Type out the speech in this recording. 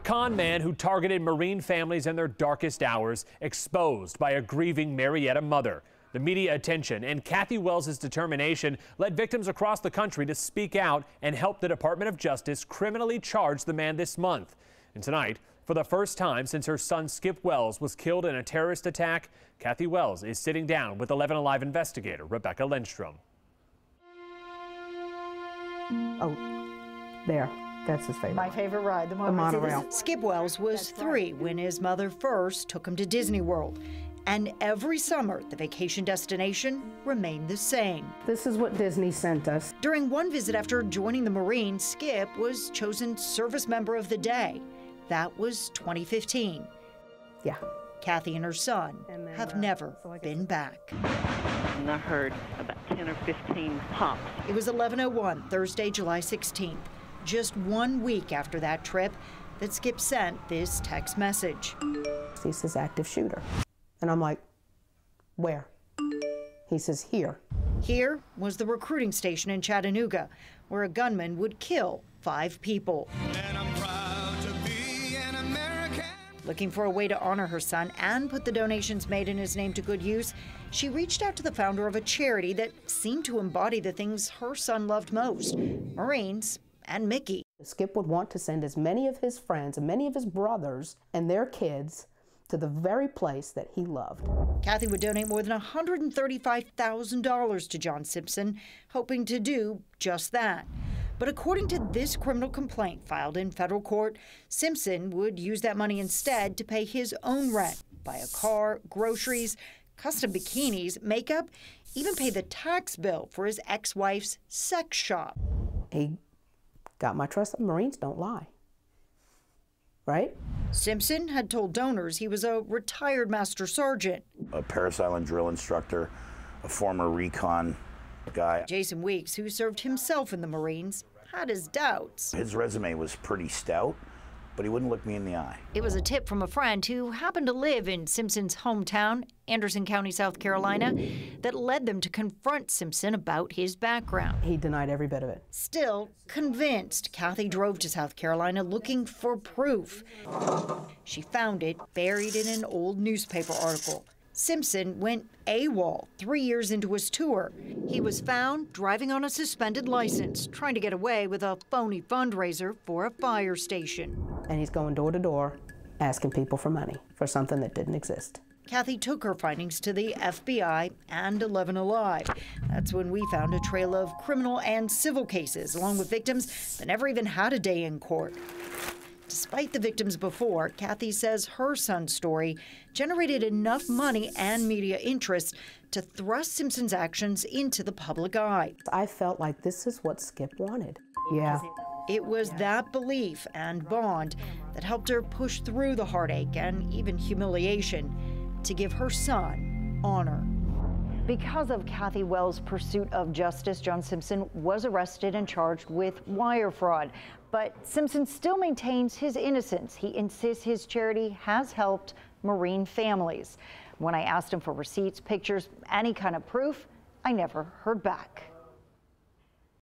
con man who targeted Marine families in their darkest hours, exposed by a grieving Marietta mother. The media attention and Kathy Wells' determination led victims across the country to speak out and help the Department of Justice criminally charge the man this month. And tonight, for the first time since her son Skip Wells was killed in a terrorist attack, Kathy Wells is sitting down with 11 Alive investigator Rebecca Lindstrom. Oh, there. That's his favorite. My favorite ride, the monorail. Skip Wells was 3 when his mother first took him to Disney World. And every summer, the vacation destination remained the same. This is what Disney sent us. During one visit after joining the Marines, Skip was chosen Service Member of the Day. That was 2015. Yeah. Kathy and her son have never been back. And I heard about 10 or 15 pops. It was 11:01, Thursday, July 16th. Just 1 week after that trip that Skip sent this text message. He says active shooter. And I'm like, where? He says here. Here was the recruiting station in Chattanooga, where a gunman would kill 5 people. And I'm proud to be an American. Looking for a way to honor her son and put the donations made in his name to good use, she reached out to the founder of a charity that seemed to embody the things her son loved most, Marines and Mickey. Skip would want to send as many of his friends and many of his brothers and their kids to the very place that he loved. Kathy would donate more than $135,000 to John Simpson, hoping to do just that. But according to this criminal complaint filed in federal court, Simpson would use that money instead to pay his own rent, buy a car, groceries, custom bikinis, makeup, even pay the tax bill for his ex-wife's sex shop. He got my trust. Marines don't lie, right? Simpson had told donors he was a retired master sergeant, a Parris Island drill instructor, a former recon guy. Jason Weeks, who served himself in the Marines, had his doubts. His resume was pretty stout, but he wouldn't look me in the eye. It was a tip from a friend who happened to live in Simpson's hometown, Anderson County, South Carolina, that led them to confront Simpson about his background. He denied every bit of it. Still convinced, Kathy drove to South Carolina looking for proof. She found it buried in an old newspaper article. Simpson went AWOL 3 years into his tour. He was found driving on a suspended license, trying to get away with a phony fundraiser for a fire station. And he's going door to door asking people for money for something that didn't exist. Kathy took her findings to the FBI and 11 Alive. That's when we found a trail of criminal and civil cases, along with victims that never even had a day in court. Despite the victims before, Kathy says her son's story generated enough money and media interest to thrust Simpson's actions into the public eye. I felt like this is what Skip wanted. Yeah. It was that belief and bond that helped her push through the heartache and even humiliation to give her son honor. Because of Kathy Wells' pursuit of justice, John Simpson was arrested and charged with wire fraud. But Simpson still maintains his innocence. He insists his charity has helped Marine families. When I asked him for receipts, pictures, any kind of proof, I never heard back.